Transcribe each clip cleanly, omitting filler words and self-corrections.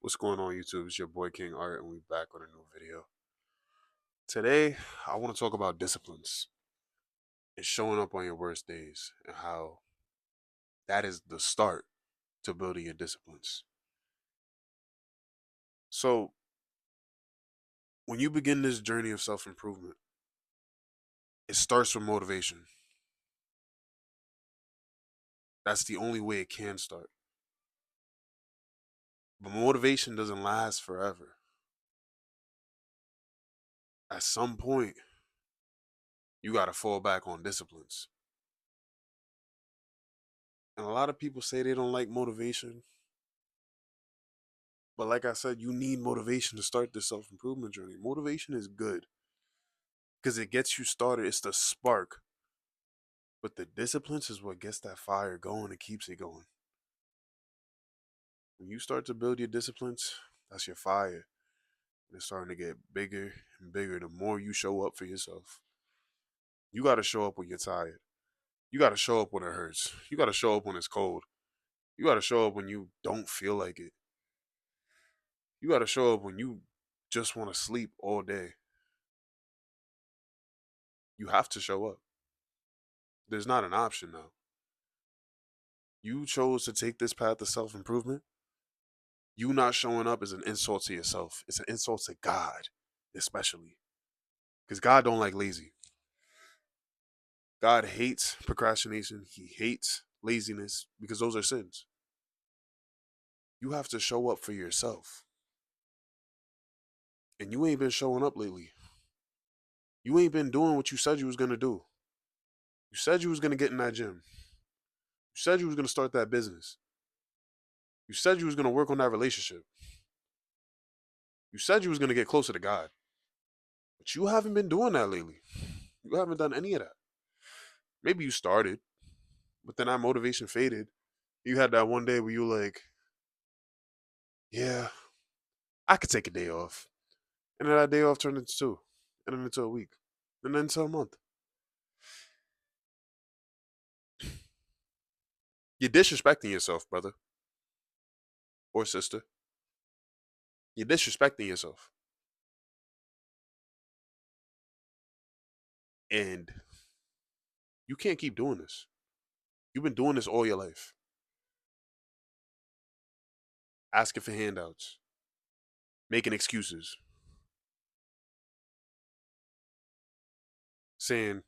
What's going on, YouTube? It's your boy King Art, and we're back with a new video. Today, I want to talk about disciplines and showing up on your worst days and how that is the start to building your disciplines. So, when you begin this journey of self improvement, it starts with motivation. That's the only way it can start. But motivation doesn't last forever. At some point, you got to fall back on disciplines. And a lot of people say they don't like motivation. But like I said, you need motivation to start this self improvement journey. Motivation is good because it gets you started. It's the spark. But the disciplines is what gets that fire going and keeps it going. When you start to build your disciplines, that's your fire. And it's starting to get bigger and bigger the more you show up for yourself. You got to show up when you're tired. You got to show up when it hurts. You got to show up when it's cold. You got to show up when you don't feel like it. You got to show up when you just want to sleep all day. You have to show up. There's not an option now. You chose to take this path of self improvement. You not showing up is an insult to yourself. It's an insult to God, especially. Because God don't like lazy. God hates procrastination. He hates laziness because those are sins. You have to show up for yourself. And you ain't been showing up lately. You ain't been doing what you said you was gonna do. You said you was gonna get in that gym. You said you was gonna start that business. You said you was gonna work on that relationship. You said you was gonna get closer to God. But you haven't been doing that lately. You haven't done any of that. Maybe you started, but then that motivation faded. You had that one day where you were like, yeah, I could take a day off. And then that day off turned into two, and then into a week, and then into a month. You're disrespecting yourself, brother or sister. You're disrespecting yourself. And you can't keep doing this. You've been doing this all your life. Asking for handouts, making excuses, saying,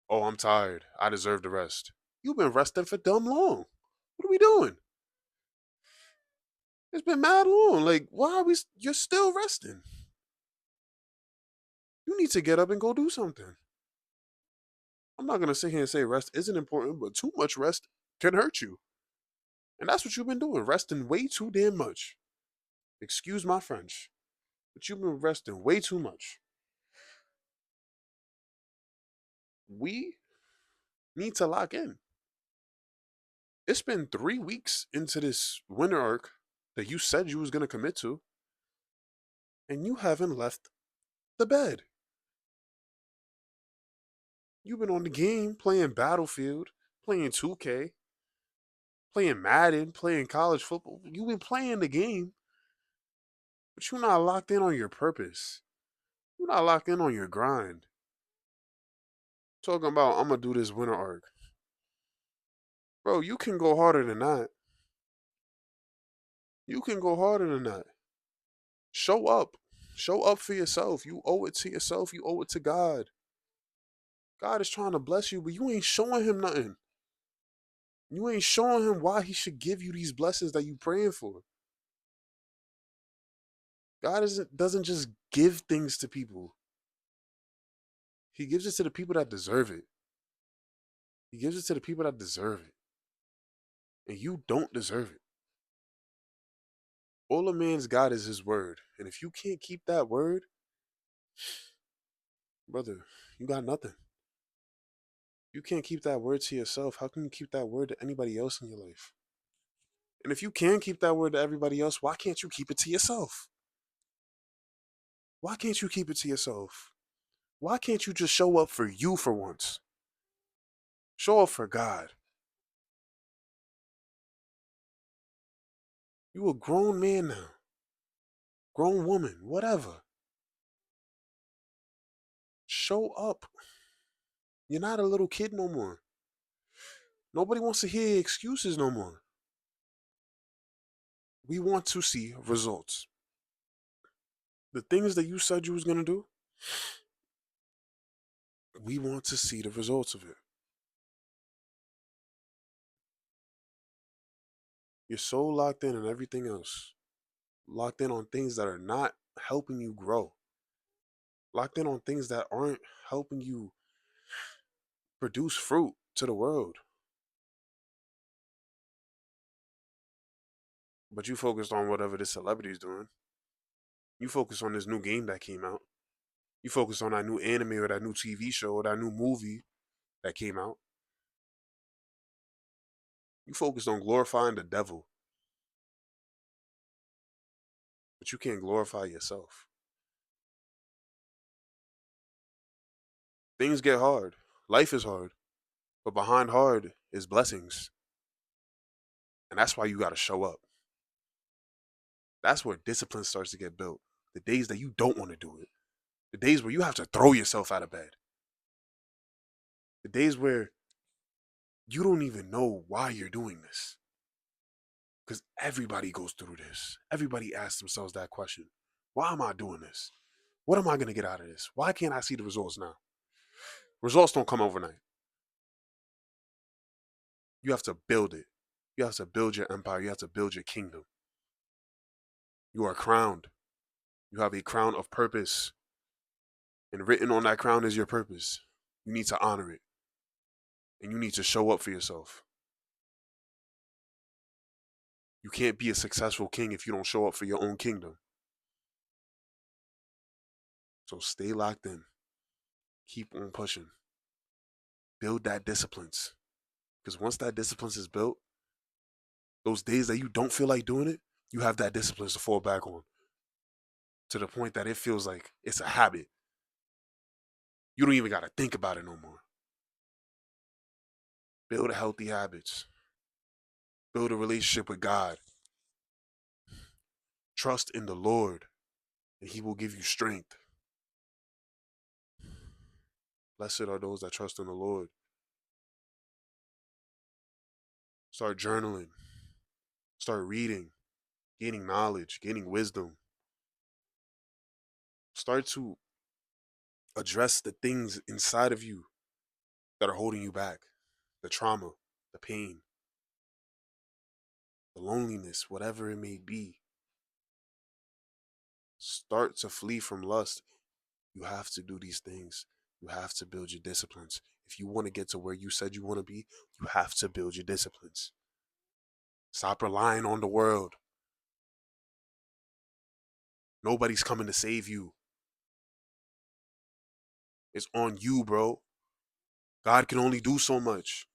oh, I'm tired. I deserve the rest. You've been resting for dumb long. What are we doing? It's been mad long. Like, why are we? You're still resting. You need to get up and go do something. I'm not gonna sit here and say rest isn't important, but too much rest can hurt you. And that's what you've been doing, resting way too damn much. Excuse my French, but you've been resting way too much. We need to lock in. It's been 3 weeks into this winter arc that you said you was gonna commit to, and you haven't left the bed. You've been on the game playing Battlefield, playing 2K, playing Madden, playing college football. You've been playing the game, but you're not locked in on your purpose. You're not locked in on your grind. Talking about I'm gonna do this winter arc. Bro, you can go harder than that. You can go harder than that. Show up. Show up for yourself. You owe it to yourself. You owe it to God. God is trying to bless you, but you ain't showing him nothing. You ain't showing him why he should give you these blessings that you praying for. God doesn't just give things to people. He gives it to the people that deserve it. He gives it to the people that deserve it. And you don't deserve it. All a man's got is his word. And if you can't keep that word, brother, you got nothing. You can't keep that word to yourself. How can you keep that word to anybody else in your life? And if you can keep that word to everybody else, why can't you keep it to yourself? Why can't you keep it to yourself? Why can't you just show up for you for once? Show up for God. You a grown man now. grown woman, whatever. Show up. You're not a little kid no more. Nobody wants to hear excuses no more. We want to see results. The things that you said you was going to do, we want to see the results of it. You're so locked in on everything else. Locked in on things that are not helping you grow. Locked in on things that aren't helping you produce fruit to the world. But you focused on whatever this celebrity's doing. You focus on this new game that came out. You focus on that new anime or that new TV show or that new movie that came out. You focused on glorifying the devil. But you can't glorify yourself. Things get hard. Life is hard. But behind hard is blessings. And that's why you got to show up. That's where discipline starts to get built. The days that you don't want to do it. The days where you have to throw yourself out of bed. The days where you don't even know why you're doing this. Because everybody goes through this. Everybody asks themselves that question. Why am I doing this? What am I going to get out of this? Why can't I see the results now? Results don't come overnight. You have to build it. You have to build your empire. You have to build your kingdom. You are crowned. You have a crown of purpose. And written on that crown is your purpose. You need to honor it. And you need to show up for yourself. You can't be a successful king if you don't show up for your own kingdom. So stay locked in. Keep on pushing. Build that disciplines. Because once that disciplines is built, those days that you don't feel like doing it, you have that disciplines to fall back on. To the point that it feels like it's a habit. You don't even got to think about it no more. Build healthy habits. Build a relationship with God. Trust in the Lord, and He will give you strength. Blessed are those that trust in the Lord. Start journaling. Start reading, gaining knowledge, gaining wisdom. Start to address the things inside of you that are holding you back. The trauma, the pain, the loneliness, whatever it may be. Start to flee from lust. You have to do these things. You have to build your disciplines. If you want to get to where you said you want to be, you have to build your disciplines. Stop relying on the world. Nobody's coming to save you. It's on you, bro. God can only do so much.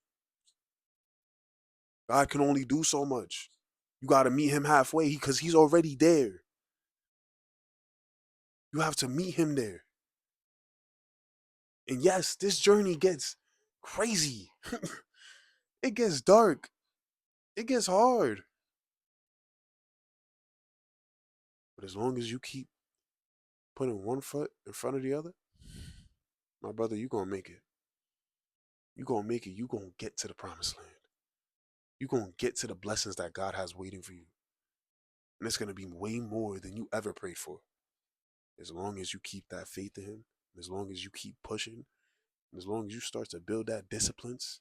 God can only do so much. You got to meet Him halfway because He's already there. You have to meet Him there. And yes, this journey gets crazy. It gets dark. It gets hard. But as long as you keep putting one foot in front of the other, my brother, you going to make it. You going to make it. You going to get to the promised land. You going to get to the blessings that God has waiting for you. And it's going to be way more than you ever prayed for. As long as you keep that faith in Him, as long as you keep pushing, as long as you start to build that disciplines,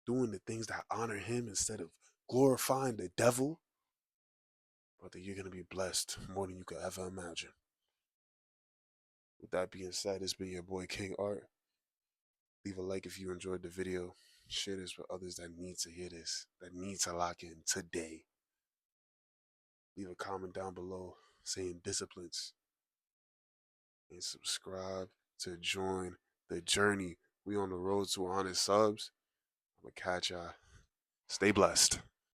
doing the things that honor Him instead of glorifying the devil, brother, you're going to be blessed more than you could ever imagine. With that being said, it's been your boy King Art. Leave a like if you enjoyed the video. Share this with others that need to hear this, that need to lock in today. Leave a comment down below saying disciplines. And subscribe to join the journey. We on the road to 100 subs. I'm going to catch y'all. Stay blessed.